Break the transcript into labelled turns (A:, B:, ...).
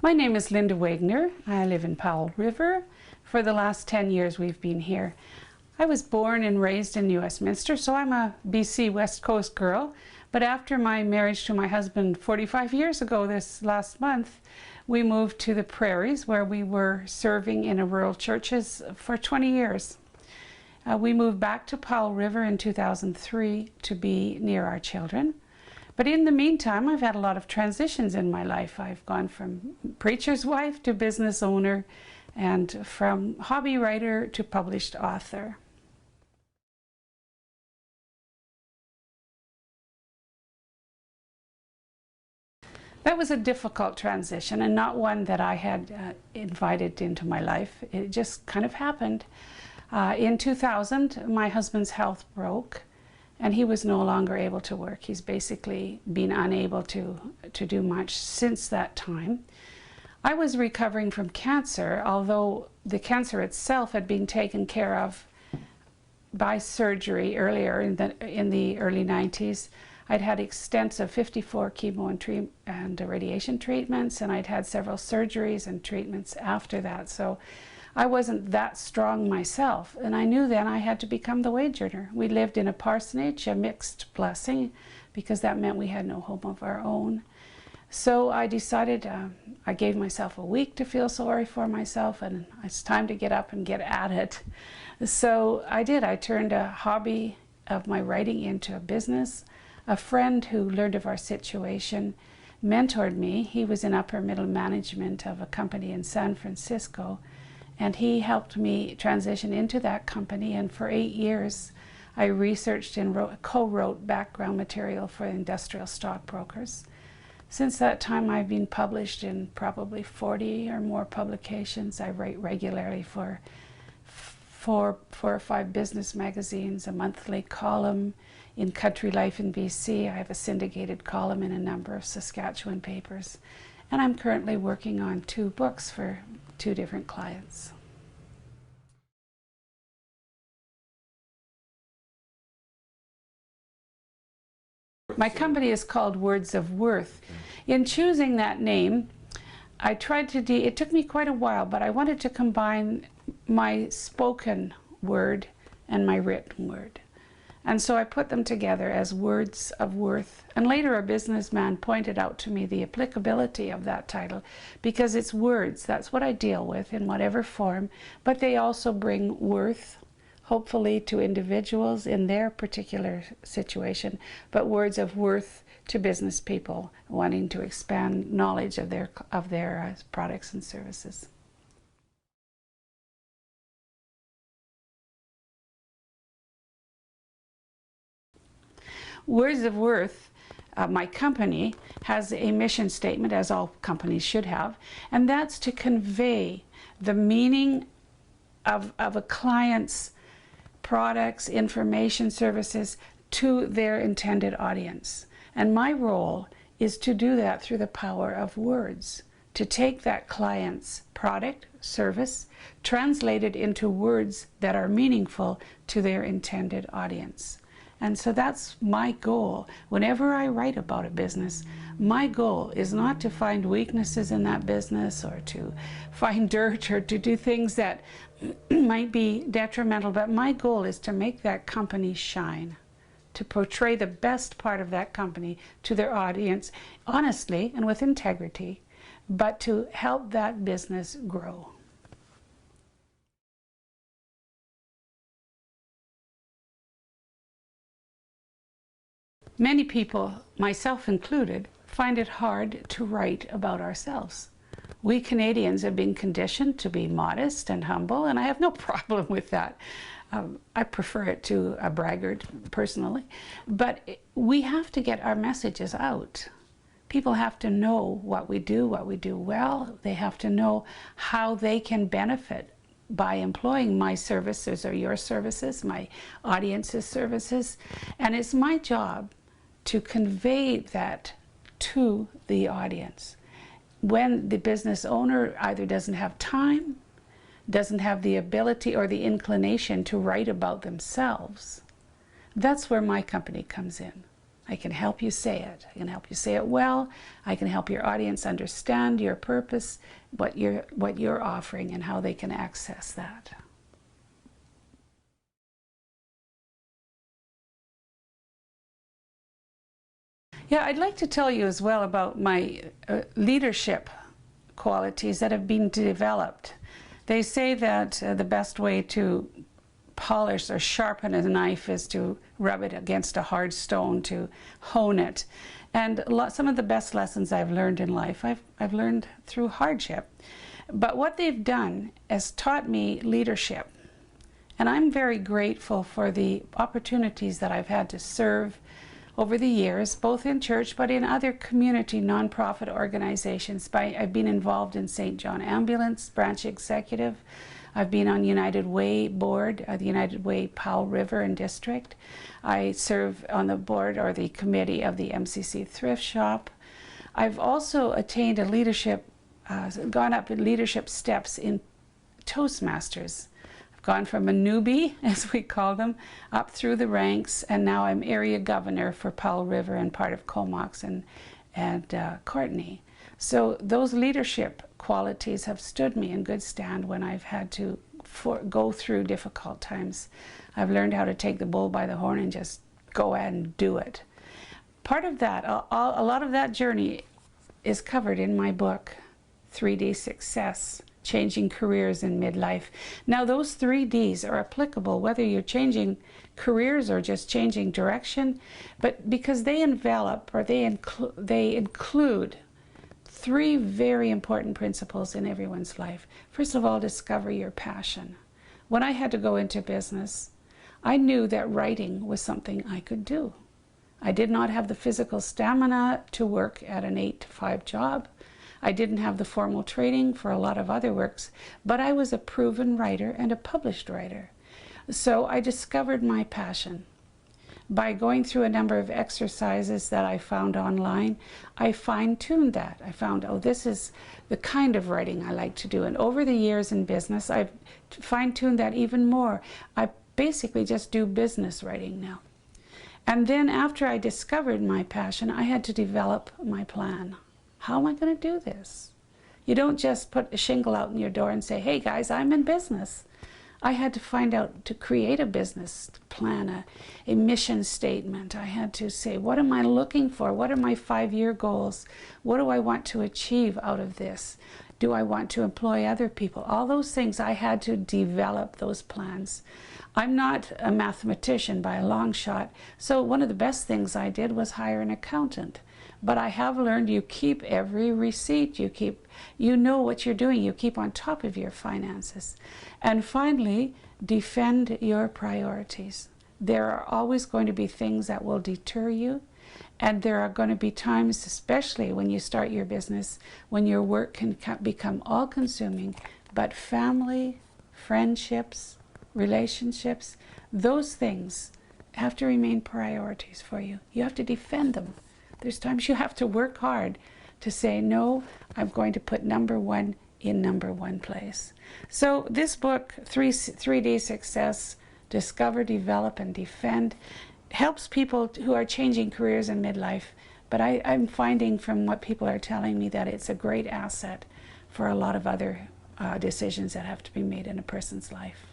A: My name is Linda Wagner. I live in Powell River. For the last 10 years we've been here. I was born and raised in New Westminster, so I'm a BC West Coast girl. But after my marriage to my husband 45 years ago this last month, we moved to the prairies where we were serving in a rural churches for 20 years. We moved back to Powell River in 2003 to be near our children. But in the meantime, I've had a lot of transitions in my life. I've gone from preacher's wife to business owner, and from hobby writer to published author. That was a difficult transition, and not one that I had invited into my life. It just kind of happened. In 2000, my husband's health broke, and he was no longer able to work. He's basically been unable to do much since that time. I was recovering from cancer, although the cancer itself had been taken care of by surgery earlier in the early 90s. I'd had extensive 54 chemo and radiation treatments, and I'd had several surgeries and treatments after that. So I wasn't that strong myself, and I knew then I had to become the wage earner. We lived in a parsonage, a mixed blessing, because that meant we had no home of our own. So I decided, I gave myself a week to feel sorry for myself, and it's time to get up and get at it. So I did. I turned a hobby of my writing into a business. A friend who learned of our situation mentored me. He was in upper middle management of a company in San Francisco, and he helped me transition into that company. And for 8 years, I researched and co-wrote background material for industrial stockbrokers. Since that time, I've been published in probably 40 or more publications. I write regularly for four or five business magazines, a monthly column in Country Life in BC. I have a syndicated column in a number of Saskatchewan papers. And I'm currently working on 2 books for 2 different clients. My company is called Words of Worth. In choosing that name, I tried to, it took me quite a while, but I wanted to combine my spoken word and my written word. And so I put them together as Words of Worth. And later a businessman pointed out to me the applicability of that title, because it's words. That's what I deal with in whatever form, but they also bring worth, hopefully, to individuals in their particular situation, but words of worth to business people wanting to expand knowledge of their products and services. Words of Worth, my company, has a mission statement, as all companies should have, and that's to convey the meaning of a client's products, information, services to their intended audience. And my role is to do that through the power of words, to take that client's product, service, translate it into words that are meaningful to their intended audience. And so that's my goal. Whenever I write about a business, my goal is not to find weaknesses in that business or to find dirt or to do things that might be detrimental, but my goal is to make that company shine, to portray the best part of that company to their audience, honestly and with integrity, but to help that business grow. Many people, myself included, find it hard to write about ourselves. We Canadians have been conditioned to be modest and humble, and I have no problem with that. I prefer it to a braggart, personally. But we have to get our messages out. People have to know what we do well. They have to know how they can benefit by employing my services or your services, my audience's services. And it's my job to convey that to the audience. When the business owner either doesn't have time, doesn't have the ability or the inclination to write about themselves, that's where my company comes in. I can help you say it. I can help you say it well. I can help your audience understand your purpose, what you're offering, and how they can access that. Yeah, I'd like to tell you as well about my leadership qualities that have been developed. They say that the best way to polish or sharpen a knife is to rub it against a hard stone, to hone it. And some of the best lessons I've learned in life, I've learned through hardship. But what they've done has taught me leadership. And I'm very grateful for the opportunities that I've had to serve over the years, both in church but in other community nonprofit organizations. I've been involved in St. John Ambulance, branch executive. I've been on United Way board, the United Way Powell River and District. I serve on the board or the committee of the MCC Thrift Shop. I've also attained a leadership, gone up in leadership steps in Toastmasters. Gone from a newbie, as we call them, up through the ranks, and now I'm area governor for Powell River and part of Comox and Courtenay. So those leadership qualities have stood me in good stand when I've had to go through difficult times. I've learned how to take the bull by the horn and just go ahead and do it. Part of that, a lot of that journey is covered in my book, 3D Success. Changing Careers in Midlife. Now those 3 Ds are applicable whether you're changing careers or just changing direction, but because they envelop or they include 3 very important principles in everyone's life. First of all, discover your passion. When I had to go into business, I knew that writing was something I could do. I did not have the physical stamina to work at an 8-to-5 job. I didn't have the formal training for a lot of other works, but I was a proven writer and a published writer. So I discovered my passion. By going through a number of exercises that I found online, I fine-tuned that. I found, oh, this is the kind of writing I like to do. And over the years in business, I've fine-tuned that even more. I basically just do business writing now. And then after I discovered my passion, I had to develop my plan. How am I going to do this? You don't just put a shingle out in your door and say, hey guys, I'm in business. I had to find out, to create a business plan, a mission statement. I had to say, what am I looking for? What are my 5-year goals? What do I want to achieve out of this? Do I want to employ other people? All those things, I had to develop those plans. I'm not a mathematician by a long shot, so one of the best things I did was hire an accountant. But I have learned you keep every receipt, you know what you're doing, you keep on top of your finances. And finally, defend your priorities. There are always going to be things that will deter you, and there are going to be times, especially when you start your business, when your work can become all-consuming, but family, friendships, relationships, those things have to remain priorities for you. You have to defend them. There's times you have to work hard to say, no, I'm going to put number 1 in number 1 place. So this book, 3D Success, Discover, Develop, and Defend, helps people who are changing careers in midlife. But I'm finding from what people are telling me that it's a great asset for a lot of other decisions that have to be made in a person's life.